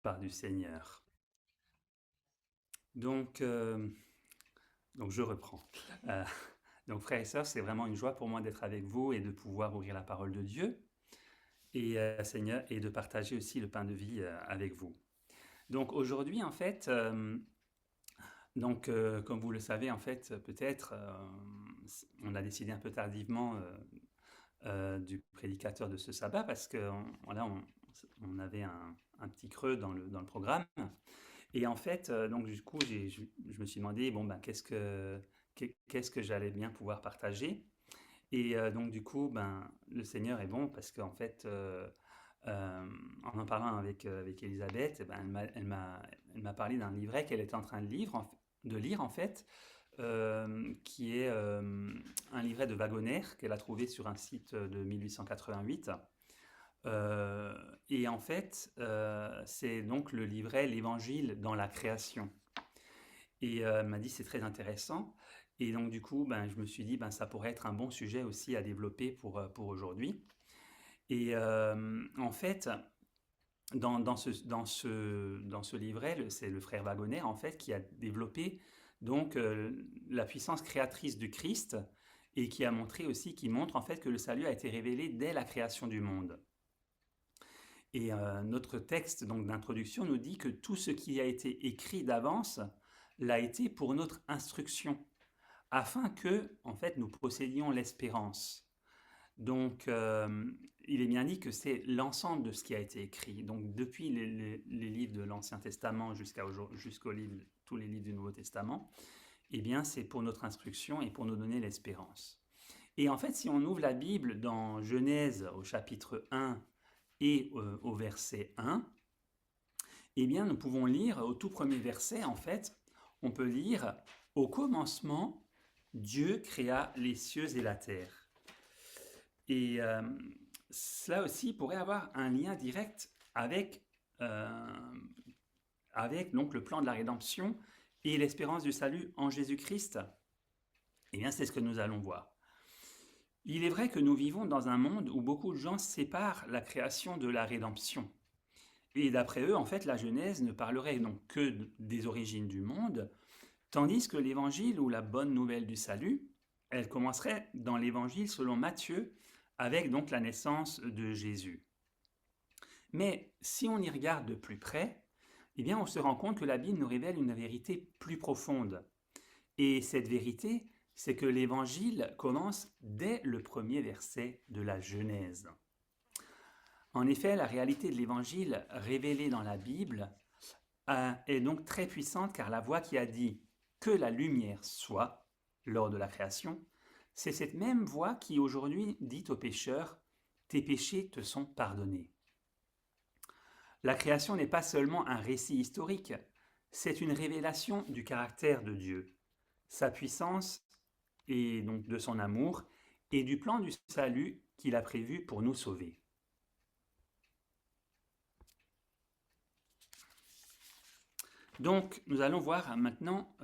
Par du Seigneur. Donc, euh, donc je reprends. Euh, donc frères et sœurs, c'est vraiment une joie pour moi d'être avec vous et de pouvoir ouvrir la parole de Dieu et Seigneur et de partager aussi le pain de vie avec vous. Donc aujourd'hui en fait, comme vous le savez en fait peut-être, on a décidé un peu tardivement du prédicateur de ce sabbat parce que voilà, on avait un petit creux dans le programme. Et en fait, donc du coup, je me suis demandé, bon, ben, qu'est-ce que j'allais bien pouvoir partager. Et donc du coup, ben, le Seigneur est bon parce qu'en fait, en parlant avec Elisabeth, eh ben, elle m'a parlé d'un livret qu'elle était en train de lire en fait, qui est un livret de Wagoner qu'elle a trouvé sur un site de 1888. Euh, et en fait, c'est donc le livret L'Évangile dans la création. Et elle m'a dit c'est très intéressant. Et donc du coup, ben, je me suis dit ben, ça pourrait être un bon sujet aussi à développer pour aujourd'hui. Et en fait, dans ce livret, c'est le frère Wagoner en fait qui a développé donc la puissance créatrice du Christ et qui a montré aussi, qui montre en fait que le salut a été révélé dès la création du monde. Et notre texte donc d'introduction nous dit que tout ce qui a été écrit d'avance l'a été pour notre instruction, afin que, en fait, nous possédions l'espérance. Donc, il est bien dit que c'est l'ensemble de ce qui a été écrit. Donc, depuis les livres de l'Ancien Testament jusqu'aux livres, tous les livres du Nouveau Testament, eh bien, c'est pour notre instruction et pour nous donner l'espérance. Et en fait, si on ouvre la Bible dans Genèse au chapitre 1 et au verset 1, eh bien, nous pouvons lire au tout premier verset, en fait, on peut lire au commencement, Dieu créa les cieux et la terre. Et cela aussi pourrait avoir un lien direct euh, avec donc, le plan de la rédemption et l'espérance du salut en Jésus-Christ. Eh bien, c'est ce que nous allons voir. Il est vrai que nous vivons dans un monde où beaucoup de gens séparent la création de la rédemption. Et d'après eux, en fait, la Genèse ne parlerait donc que des origines du monde, tandis que l'évangile ou la bonne nouvelle du salut, elle commencerait dans l'évangile selon Matthieu, avec donc la naissance de Jésus. Mais si on y regarde de plus près, eh bien on se rend compte que la Bible nous révèle une vérité plus profonde. Et cette vérité, c'est que l'évangile commence dès le premier verset de la Genèse. En effet, la réalité de l'évangile révélée dans la Bible est donc très puissante car la voix qui a dit que la lumière soit lors de la création, c'est cette même voix qui aujourd'hui dit aux pécheurs tes péchés te sont pardonnés. La création n'est pas seulement un récit historique, c'est une révélation du caractère de Dieu, sa puissance et donc de son amour et du plan du salut qu'il a prévu pour nous sauver. Donc, nous allons voir maintenant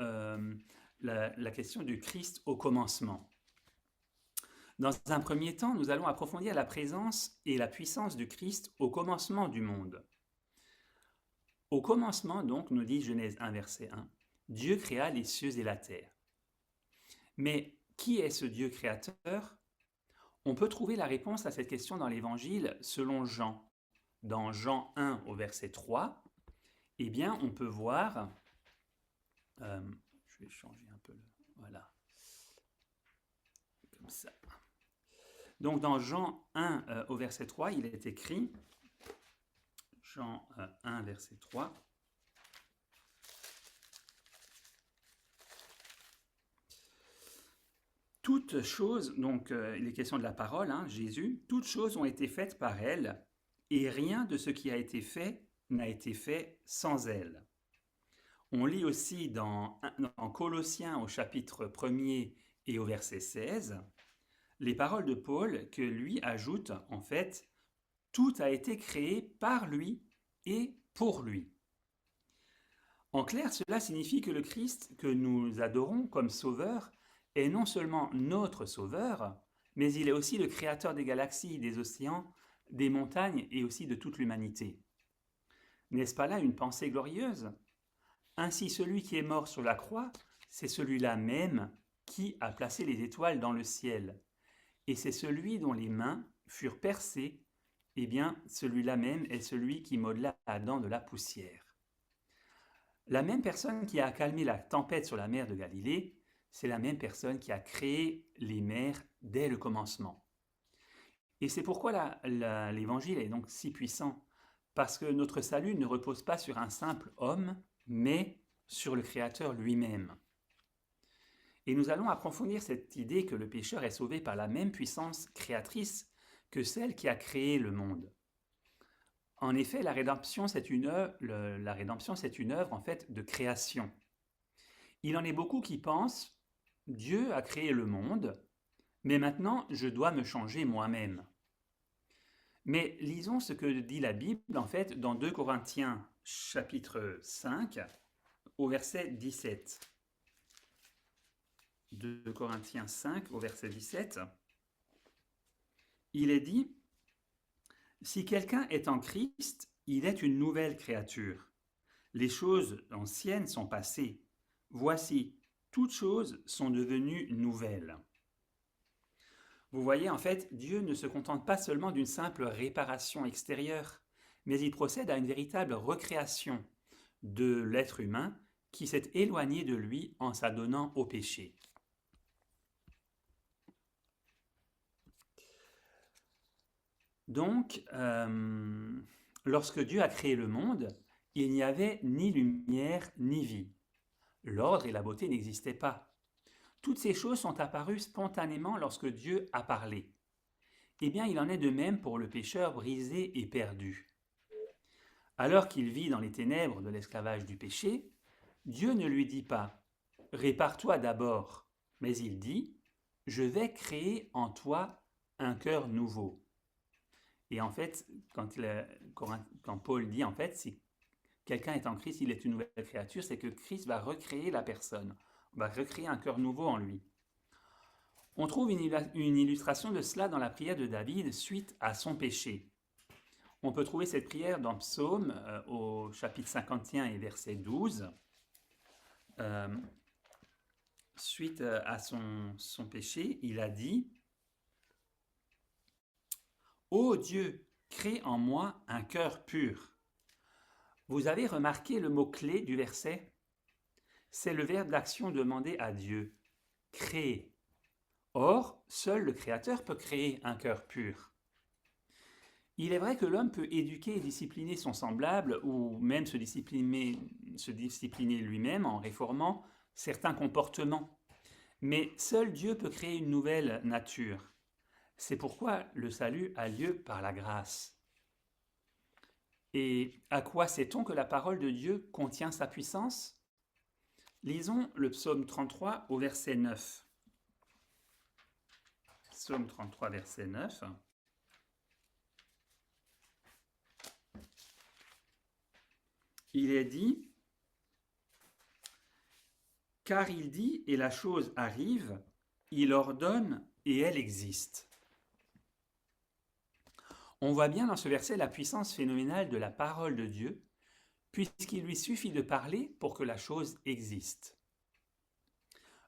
la question du Christ au commencement. Dans un premier temps, nous allons approfondir la présence et la puissance du Christ au commencement du monde. Au commencement, donc, nous dit Genèse 1, verset 1, Dieu créa les cieux et la terre. Mais qui est ce Dieu créateur? On peut trouver la réponse à cette question dans l'Évangile selon Jean. Dans Jean 1 au verset 3, eh bien, on peut voir, euh, je vais changer un peu voilà, comme ça. Donc dans Jean 1 au verset 3, il est écrit, Jean 1 verset 3, toutes choses, donc il est question de la parole, hein, Jésus, toutes choses ont été faites par elle, et rien de ce qui a été fait n'a été fait sans elle. On lit aussi dans Colossiens au chapitre 1er et au verset 16, les paroles de Paul que lui ajoute en fait, tout a été créé par lui et pour lui. En clair, cela signifie que le Christ que nous adorons comme sauveur est non seulement notre sauveur, mais il est aussi le créateur des galaxies, des océans, des montagnes et aussi de toute l'humanité. N'est-ce pas là une pensée glorieuse? Ainsi celui qui est mort sur la croix, c'est celui-là même qui a placé les étoiles dans le ciel. Et c'est celui dont les mains furent percées, eh bien celui-là même est celui qui modela Adam de la poussière. La même personne qui a calmé la tempête sur la mer de Galilée, c'est la même personne qui a créé les mers dès le commencement. Et c'est pourquoi l'évangile est donc si puissant, parce que notre salut ne repose pas sur un simple homme, mais sur le Créateur lui-même. Et nous allons approfondir cette idée que le pécheur est sauvé par la même puissance créatrice que celle qui a créé le monde. En effet, la rédemption, c'est une œuvre en fait de création. Il en est beaucoup qui pensent « Dieu a créé le monde, mais maintenant je dois me changer moi-même ». Mais lisons ce que dit la Bible en fait dans 2 Corinthiens chapitre 5 au verset 17. 2 Corinthiens 5 au verset 17. Il est dit « Si quelqu'un est en Christ, il est une nouvelle créature. Les choses anciennes sont passées. Voici, toutes choses sont devenues nouvelles. » Vous voyez, en fait, Dieu ne se contente pas seulement d'une simple réparation extérieure, mais il procède à une véritable recréation de l'être humain qui s'est éloigné de lui en s'adonnant au péché. Donc, lorsque Dieu a créé le monde, il n'y avait ni lumière ni vie. L'ordre et la beauté n'existaient pas. Toutes ces choses sont apparues spontanément lorsque Dieu a parlé. Eh bien, il en est de même pour le pécheur brisé et perdu. Alors qu'il vit dans les ténèbres de l'esclavage du péché, Dieu ne lui dit pas « Répare-toi d'abord », mais il dit « Je vais créer en toi un cœur nouveau ». Et en fait, quand Paul dit en fait, si quelqu'un est en Christ, il est une nouvelle créature, c'est que Christ va recréer la personne, va recréer un cœur nouveau en lui. On trouve une illustration de cela dans la prière de David suite à son péché. On peut trouver cette prière dans Psaume au chapitre 51 et verset 12. Suite à son péché, il a dit « Ô Dieu, crée en moi un cœur pur. » Vous avez remarqué le mot-clé du verset? C'est le verbe d'action demandé à Dieu, créer. Or, seul le Créateur peut créer un cœur pur. Il est vrai que l'homme peut éduquer et discipliner son semblable, ou même se discipliner lui-même en réformant certains comportements. Mais seul Dieu peut créer une nouvelle nature. C'est pourquoi le salut a lieu par la grâce. Et à quoi sait-on que la parole de Dieu contient sa puissance? Lisons le psaume 33 au verset 9. Psaume 33, verset 9. Il est dit « Car il dit et la chose arrive, il ordonne et elle existe. » On voit bien dans ce verset la puissance phénoménale de la parole de Dieu, puisqu'il lui suffit de parler pour que la chose existe.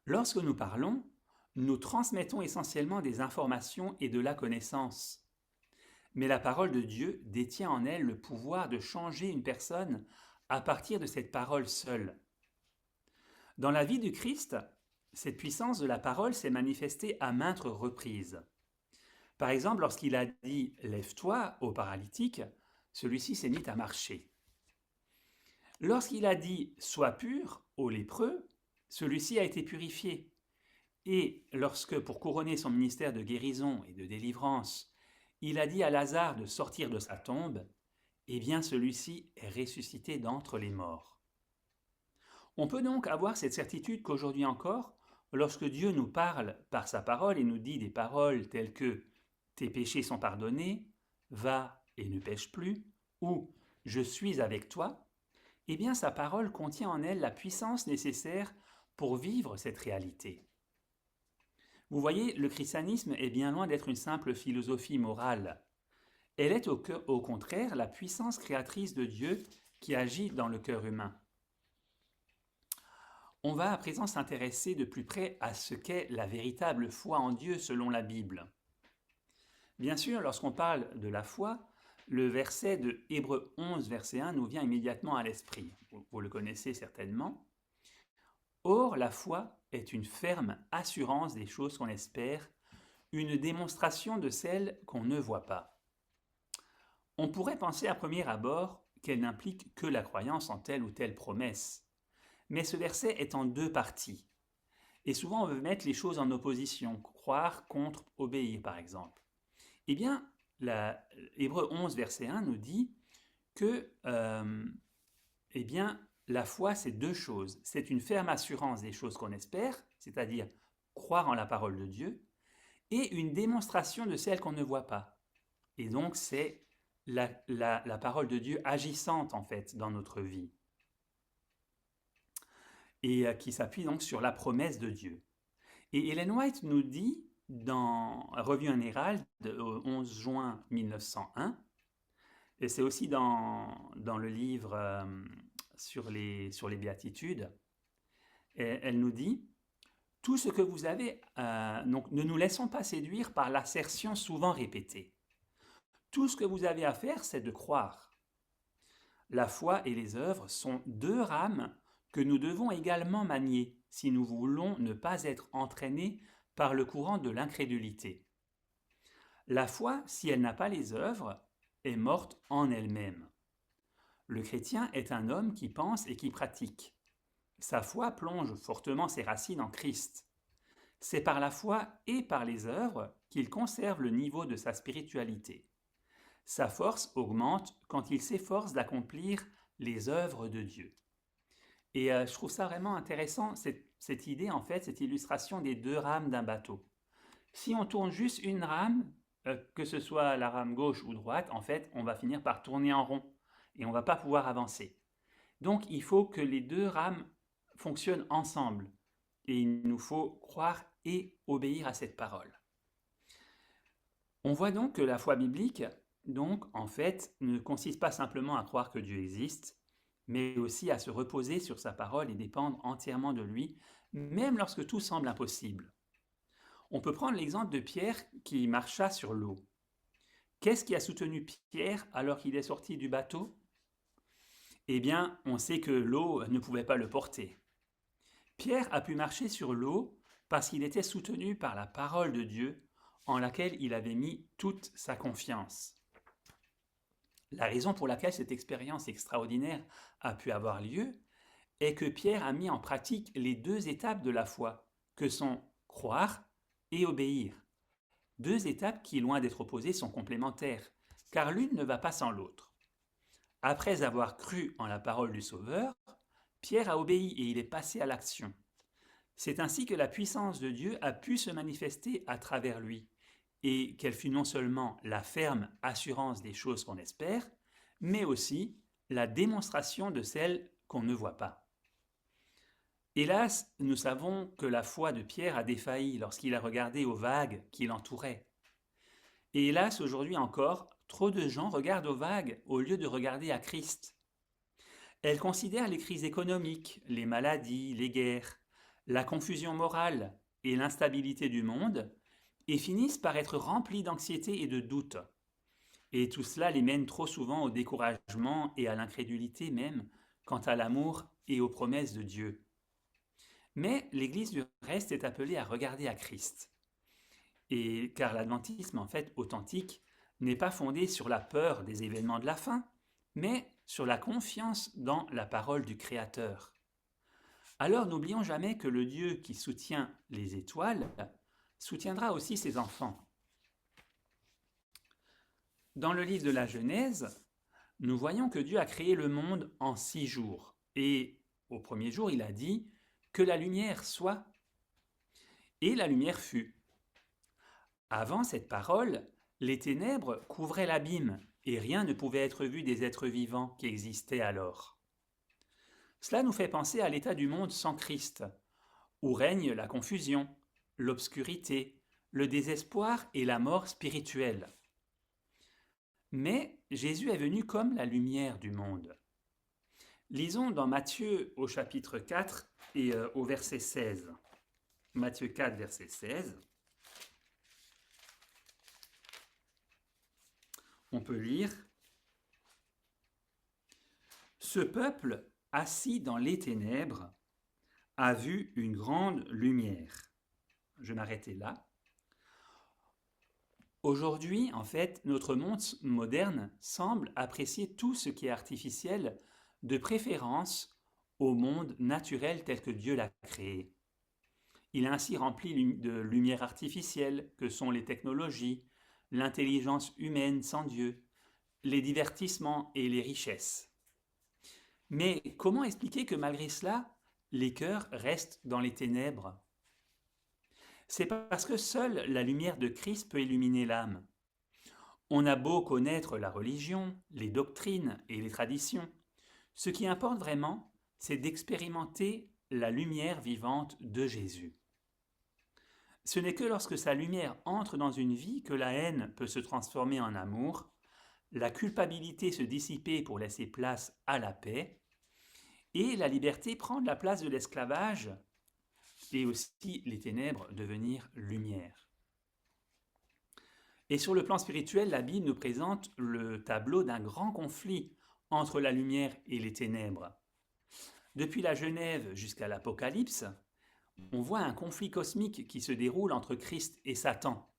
Lorsque nous parlons, nous transmettons essentiellement des informations et de la connaissance. Mais la parole de Dieu détient en elle le pouvoir de changer une personne à partir de cette parole seule. Dans la vie du Christ, cette puissance de la parole s'est manifestée à maintes reprises. Par exemple, lorsqu'il a dit « Lève-toi » au paralytique, celui-ci s'est mis à marcher. Lorsqu'il a dit « Sois pur » au lépreux, celui-ci a été purifié. Et lorsque, pour couronner son ministère de guérison et de délivrance, il a dit à Lazare de sortir de sa tombe, eh bien celui-ci est ressuscité d'entre les morts. On peut donc avoir cette certitude qu'aujourd'hui encore, lorsque Dieu nous parle par sa parole et nous dit des paroles telles que « Tes péchés sont pardonnés »,« Va et ne pêche plus » ou « Je suis avec toi », eh bien sa parole contient en elle la puissance nécessaire pour vivre cette réalité. Vous voyez, le christianisme est bien loin d'être une simple philosophie morale. Elle est au contraire la puissance créatrice de Dieu qui agit dans le cœur humain. On va à présent s'intéresser de plus près à ce qu'est la véritable foi en Dieu selon la Bible. Bien sûr, lorsqu'on parle de la foi, le verset de Hébreux 11, verset 1 nous vient immédiatement à l'esprit. Vous le connaissez certainement. Or, la foi est une ferme assurance des choses qu'on espère, une démonstration de celles qu'on ne voit pas. On pourrait penser à premier abord qu'elle n'implique que la croyance en telle ou telle promesse. Mais ce verset est en deux parties. Et souvent on veut mettre les choses en opposition, croire contre obéir par exemple. Eh bien, Hébreux 11, verset 1 nous dit que la foi, c'est deux choses. C'est une ferme assurance des choses qu'on espère, c'est-à-dire croire en la parole de Dieu, et une démonstration de celles qu'on ne voit pas. Et donc, c'est la parole de Dieu agissante, en fait, dans notre vie. Et qui s'appuie donc sur la promesse de Dieu. Et Ellen White nous dit, dans Revue en Hérald, au 11 juin 1901, et c'est aussi dans le livre sur les béatitudes, elle nous dit « Tout ce que vous avez, donc ne nous laissons pas séduire par l'assertion souvent répétée. Tout ce que vous avez à faire, c'est de croire. La foi et les œuvres sont deux rames que nous devons également manier si nous voulons ne pas être entraînés par le courant de l'incrédulité. La foi, si elle n'a pas les œuvres, est morte en elle-même. Le chrétien est un homme qui pense et qui pratique. Sa foi plonge fortement ses racines en Christ. C'est par la foi et par les œuvres qu'il conserve le niveau de sa spiritualité. Sa force augmente quand il s'efforce d'accomplir les œuvres de Dieu. » Et je trouve ça vraiment intéressant, cette idée, en fait, cette illustration des deux rames d'un bateau. Si on tourne juste une rame, que ce soit la rame gauche ou droite, en fait, on va finir par tourner en rond et on ne va pas pouvoir avancer. Donc, il faut que les deux rames fonctionnent ensemble et il nous faut croire et obéir à cette parole. On voit donc que la foi biblique, donc, en fait, ne consiste pas simplement à croire que Dieu existe, mais aussi à se reposer sur sa parole et dépendre entièrement de lui, même lorsque tout semble impossible. On peut prendre l'exemple de Pierre qui marcha sur l'eau. Qu'est-ce qui a soutenu Pierre alors qu'il est sorti du bateau ? Eh bien, on sait que l'eau ne pouvait pas le porter. Pierre a pu marcher sur l'eau parce qu'il était soutenu par la parole de Dieu en laquelle il avait mis toute sa confiance. La raison pour laquelle cette expérience extraordinaire a pu avoir lieu est que Pierre a mis en pratique les deux étapes de la foi, que sont croire et obéir. Deux étapes qui, loin d'être opposées, sont complémentaires, car l'une ne va pas sans l'autre. Après avoir cru en la parole du Sauveur, Pierre a obéi et il est passé à l'action. C'est ainsi que la puissance de Dieu a pu se manifester à travers lui, et qu'elle fut non seulement la ferme assurance des choses qu'on espère, mais aussi la démonstration de celles qu'on ne voit pas. Hélas, nous savons que la foi de Pierre a défailli lorsqu'il a regardé aux vagues qui l'entouraient. Et hélas, aujourd'hui encore, trop de gens regardent aux vagues au lieu de regarder à Christ. Elles considèrent les crises économiques, les maladies, les guerres, la confusion morale et l'instabilité du monde et finissent par être remplis d'anxiété et de doute. Et tout cela les mène trop souvent au découragement et à l'incrédulité même quant à l'amour et aux promesses de Dieu. Mais l'Église du reste est appelée à regarder à Christ. Et car l'adventisme en fait authentique n'est pas fondé sur la peur des événements de la fin, mais sur la confiance dans la parole du Créateur. Alors n'oublions jamais que le Dieu qui soutient les étoiles soutiendra aussi ses enfants. Dans le livre de la Genèse, nous voyons que Dieu a créé le monde en 6 jours. Et au premier jour, il a dit « que la lumière soit ». Et la lumière fut. Avant cette parole, les ténèbres couvraient l'abîme et rien ne pouvait être vu des êtres vivants qui existaient alors. Cela nous fait penser à l'état du monde sans Christ, où règne la confusion, l'obscurité, le désespoir et la mort spirituelle. Mais Jésus est venu comme la lumière du monde. Lisons dans Matthieu au chapitre 4 et au verset 16. Matthieu 4, verset 16. On peut lire « Ce peuple, assis dans les ténèbres, a vu une grande lumière. » Je m'arrêtais là. Aujourd'hui, en fait, notre monde moderne semble apprécier tout ce qui est artificiel, de préférence au monde naturel tel que Dieu l'a créé. Il est ainsi rempli de lumière artificielle que sont les technologies, l'intelligence humaine sans Dieu, les divertissements et les richesses. Mais comment expliquer que malgré cela, les cœurs restent dans les ténèbres ? C'est parce que seule la lumière de Christ peut illuminer l'âme. On a beau connaître la religion, les doctrines et les traditions, ce qui importe vraiment, c'est d'expérimenter la lumière vivante de Jésus. Ce n'est que lorsque sa lumière entre dans une vie que la haine peut se transformer en amour, la culpabilité se dissiper pour laisser place à la paix, et la liberté prendre la place de l'esclavage, et aussi les ténèbres devenir lumière. Et sur le plan spirituel, la Bible nous présente le tableau d'un grand conflit entre la lumière et les ténèbres. Depuis la Genève jusqu'à l'Apocalypse, on voit un conflit cosmique qui se déroule entre Christ et Satan,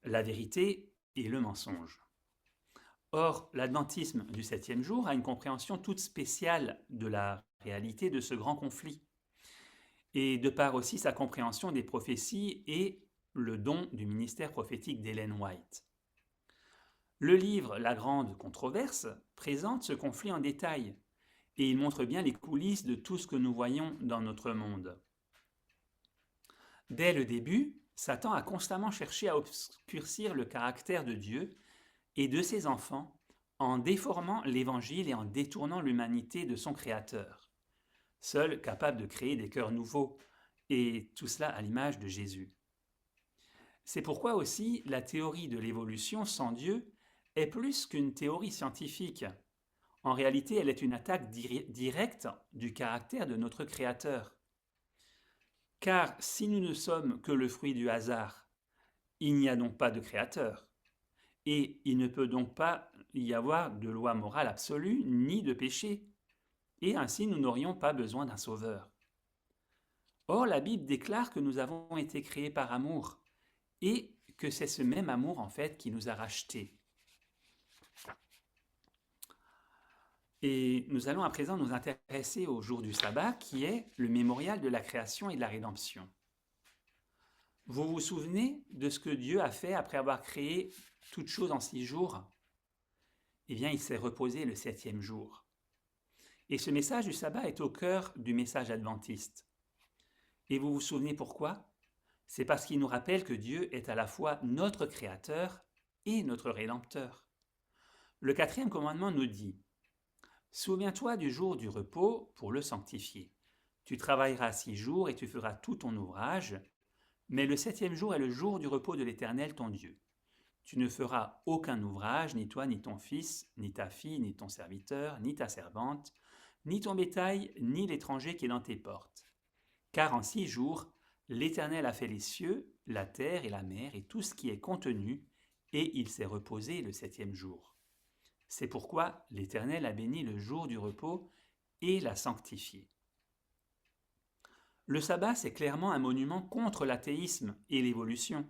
la vérité et le mensonge. Or, l'adventisme du 7e jour a une compréhension toute spéciale de la réalité de ce grand conflit, et de par aussi sa compréhension des prophéties et le don du ministère prophétique d'Ellen White. Le livre La Grande Controverse présente ce conflit en détail, et il montre bien les coulisses de tout ce que nous voyons dans notre monde. Dès le début, Satan a constamment cherché à obscurcir le caractère de Dieu et de ses enfants en déformant l'Évangile et en détournant l'humanité de son Créateur, seul capable de créer des cœurs nouveaux, et tout cela à l'image de Jésus. C'est pourquoi aussi la théorie de l'évolution sans Dieu est plus qu'une théorie scientifique. En réalité, elle est une attaque directe du caractère de notre Créateur. Car si nous ne sommes que le fruit du hasard, il n'y a donc pas de Créateur. Et il ne peut donc pas y avoir de loi morale absolue ni de péché. Et ainsi nous n'aurions pas besoin d'un sauveur. Or, la Bible déclare que nous avons été créés par amour et que c'est ce même amour en fait qui nous a rachetés. Et nous allons à présent nous intéresser au jour du sabbat qui est le mémorial de la création et de la rédemption. Vous vous souvenez de ce que Dieu a fait après avoir créé toutes choses en 6 jours ? Eh bien, il s'est reposé le 7e jour. Et ce message du sabbat est au cœur du message adventiste. Et vous vous souvenez pourquoi ? C'est parce qu'il nous rappelle que Dieu est à la fois notre Créateur et notre Rédempteur. Le 4e commandement nous dit « Souviens-toi du jour du repos pour le sanctifier. Tu travailleras 6 jours et tu feras tout ton ouvrage, mais le 7e jour est le jour du repos de l'Éternel ton Dieu. Tu ne feras aucun ouvrage, ni toi, ni ton fils, ni ta fille, ni ton serviteur, ni ta servante, ni ton bétail, ni l'étranger qui est dans tes portes. Car en 6 jours, l'Éternel a fait les cieux, la terre et la mer et tout ce qui est contenu, et il s'est reposé le 7e jour. C'est pourquoi l'Éternel a béni le jour du repos et l'a sanctifié. » Le sabbat, c'est clairement un monument contre l'athéisme et l'évolution,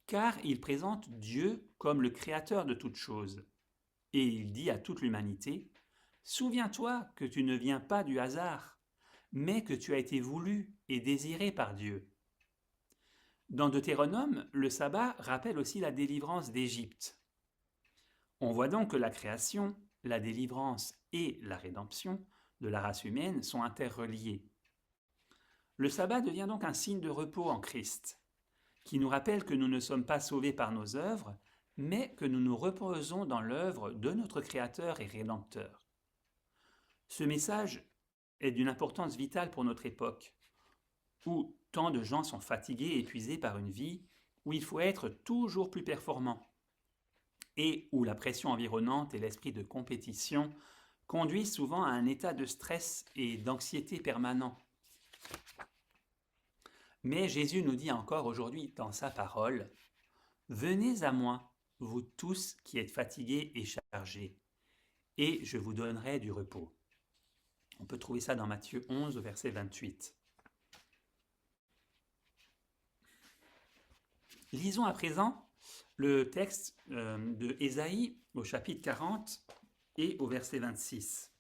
car il présente Dieu comme le créateur de toutes choses. Et il dit à toute l'humanité « Souviens-toi que tu ne viens pas du hasard, mais que tu as été voulu et désiré par Dieu. » Dans Deutéronome, le sabbat rappelle aussi la délivrance d'Égypte. On voit donc que la création, la délivrance et la rédemption de la race humaine sont interreliées. Le sabbat devient donc un signe de repos en Christ, qui nous rappelle que nous ne sommes pas sauvés par nos œuvres, mais que nous nous reposons dans l'œuvre de notre Créateur et Rédempteur. Ce message est d'une importance vitale pour notre époque, où tant de gens sont fatigués et épuisés par une vie où il faut être toujours plus performant, et où la pression environnante et l'esprit de compétition conduisent souvent à un état de stress et d'anxiété permanent. Mais Jésus nous dit encore aujourd'hui dans sa parole, « Venez à moi, vous tous qui êtes fatigués et chargés, et je vous donnerai du repos. » On peut trouver ça dans Matthieu 11, verset 28. Lisons à présent le texte de Ésaïe au chapitre 40 et au verset 26.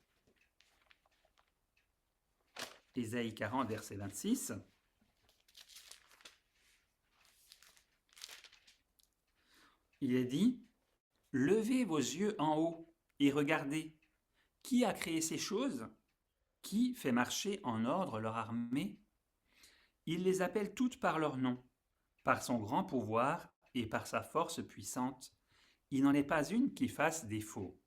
Ésaïe 40, verset 26. Il est dit, « Levez vos yeux en haut et regardez. Qui a créé ces choses? Qui fait marcher en ordre leur armée? Il les appelle toutes par leur nom, par son grand pouvoir et par sa force puissante. Il n'en est pas une qui fasse défaut. »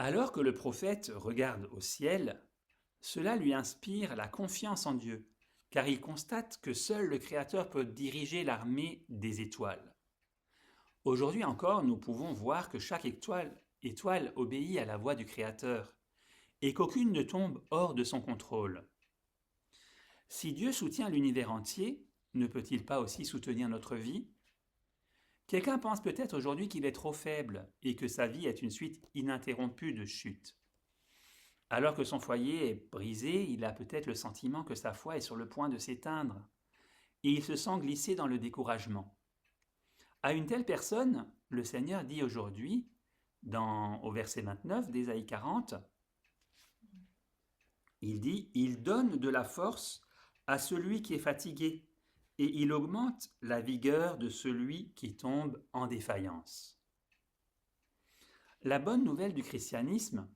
Alors que le prophète regarde au ciel, cela lui inspire la confiance en Dieu, car il constate que seul le Créateur peut diriger l'armée des étoiles. Aujourd'hui encore, nous pouvons voir que chaque étoile obéit à la voix du Créateur, et qu'aucune ne tombe hors de son contrôle. Si Dieu soutient l'univers entier, ne peut-il pas aussi soutenir notre vie? Quelqu'un pense peut-être aujourd'hui qu'il est trop faible et que sa vie est une suite ininterrompue de chutes. Alors que son foyer est brisé, il a peut-être le sentiment que sa foi est sur le point de s'éteindre et il se sent glisser dans le découragement. À une telle personne, le Seigneur dit aujourd'hui, au verset 29 d'Ésaïe 40, il dit « Il donne de la force à celui qui est fatigué, et il augmente la vigueur de celui qui tombe en défaillance. » La bonne nouvelle du christianisme,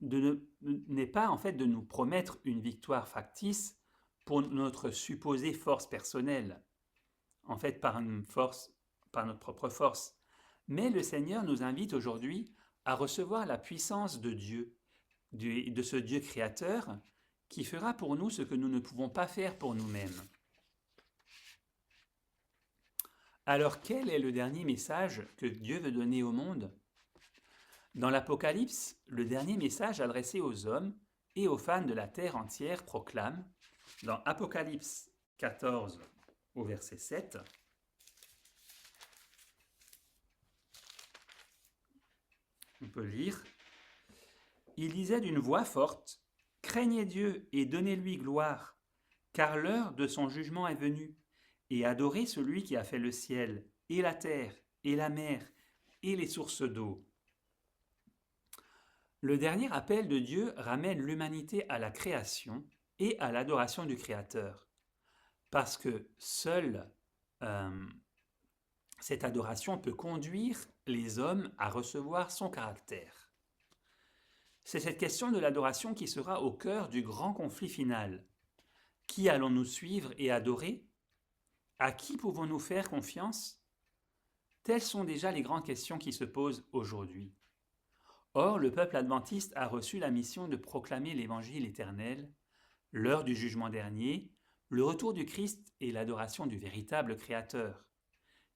n'est pas en fait de nous promettre une victoire factice pour notre supposée force personnelle, en fait par notre propre force. Mais le Seigneur nous invite aujourd'hui à recevoir la puissance de Dieu, de ce Dieu créateur, qui fera pour nous ce que nous ne pouvons pas faire pour nous-mêmes. Alors quel est le dernier message que Dieu veut donner au monde? Dans l'Apocalypse, le dernier message adressé aux hommes et aux fans de la terre entière proclame, dans Apocalypse 14 au verset 7, on peut lire, « Il disait d'une voix forte, « Craignez Dieu et donnez-lui gloire, car l'heure de son jugement est venue, et adorez celui qui a fait le ciel, et la terre, et la mer, et les sources d'eau. » Le dernier appel de Dieu ramène l'humanité à la création et à l'adoration du Créateur, parce que seule cette adoration peut conduire les hommes à recevoir son caractère. C'est cette question de l'adoration qui sera au cœur du grand conflit final. Qui allons-nous suivre et adorer? À qui pouvons-nous faire confiance? Telles sont déjà les grandes questions qui se posent aujourd'hui. Or, le peuple adventiste a reçu la mission de proclamer l'évangile éternel, l'heure du jugement dernier, le retour du Christ et l'adoration du véritable Créateur,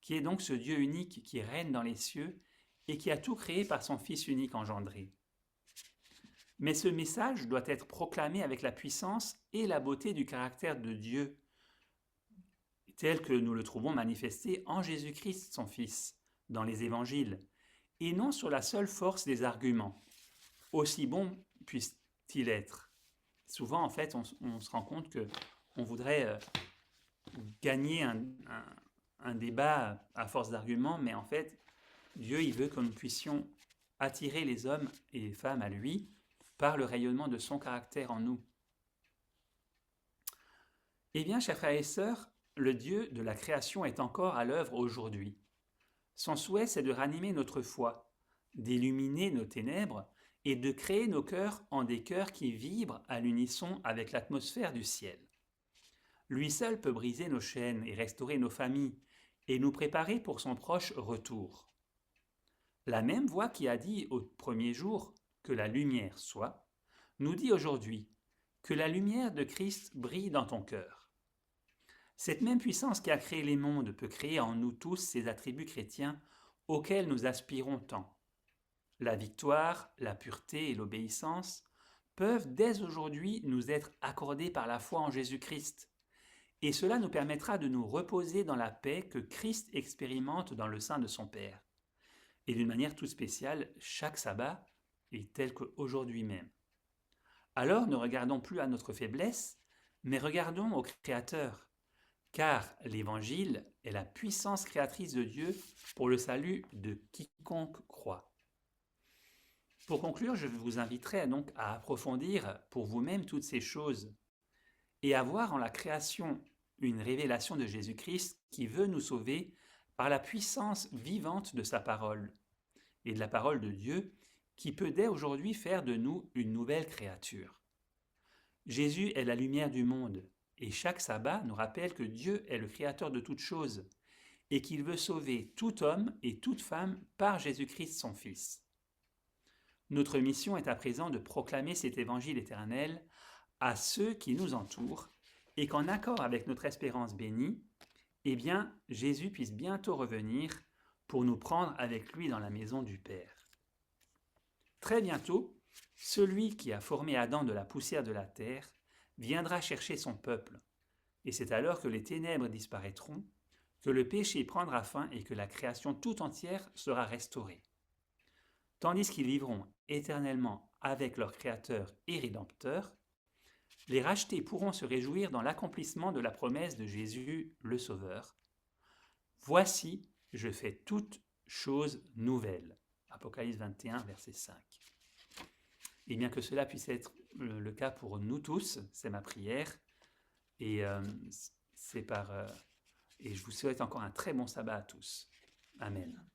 qui est donc ce Dieu unique qui règne dans les cieux et qui a tout créé par son Fils unique engendré. Mais ce message doit être proclamé avec la puissance et la beauté du caractère de Dieu, tel que nous le trouvons manifesté en Jésus-Christ, son Fils, dans les évangiles, et non sur la seule force des arguments, aussi bon puisse-t-il être. Souvent, en fait, on se rend compte qu'on voudrait gagner un débat à force d'arguments, mais en fait, Dieu, il veut que nous puissions attirer les hommes et les femmes à lui par le rayonnement de son caractère en nous. Eh bien, chers frères et sœurs, le Dieu de la création est encore à l'œuvre aujourd'hui. Son souhait, c'est de ranimer notre foi, d'illuminer nos ténèbres et de créer nos cœurs en des cœurs qui vibrent à l'unisson avec l'atmosphère du ciel. Lui seul peut briser nos chaînes et restaurer nos familles et nous préparer pour son proche retour. La même voix qui a dit au premier jour que la lumière soit, nous dit aujourd'hui que la lumière de Christ brille dans ton cœur. Cette même puissance qui a créé les mondes peut créer en nous tous ces attributs chrétiens auquel nous aspirons tant. La victoire, la pureté et l'obéissance peuvent dès aujourd'hui nous être accordées par la foi en Jésus-Christ. Et cela nous permettra de nous reposer dans la paix que Christ expérimente dans le sein de son Père. Et d'une manière toute spéciale, chaque sabbat est tel qu'aujourd'hui même. Alors ne regardons plus à notre faiblesse, mais regardons au Créateur, car l'Évangile est la puissance créatrice de Dieu pour le salut de quiconque croit. Pour conclure, je vous inviterai donc à approfondir pour vous-même toutes ces choses et à voir en la création une révélation de Jésus-Christ qui veut nous sauver par la puissance vivante de sa parole et de la parole de Dieu qui peut dès aujourd'hui faire de nous une nouvelle créature. Jésus est la lumière du monde et chaque sabbat nous rappelle que Dieu est le créateur de toutes choses et qu'il veut sauver tout homme et toute femme par Jésus-Christ son Fils. Notre mission est à présent de proclamer cet évangile éternel à ceux qui nous entourent et qu'en accord avec notre espérance bénie, eh bien, Jésus puisse bientôt revenir pour nous prendre avec lui dans la maison du Père. Très bientôt, celui qui a formé Adam de la poussière de la terre viendra chercher son peuple, et c'est alors que les ténèbres disparaîtront, que le péché prendra fin et que la création tout entière sera restaurée. Tandis qu'ils vivront éternellement avec leur Créateur et Rédempteur, les rachetés pourront se réjouir dans l'accomplissement de la promesse de Jésus le Sauveur. Voici, je fais toutes choses nouvelles. Apocalypse 21, verset 5. Et bien que cela puisse être le cas pour nous tous, c'est ma prière. Et, et je vous souhaite encore un très bon sabbat à tous. Amen.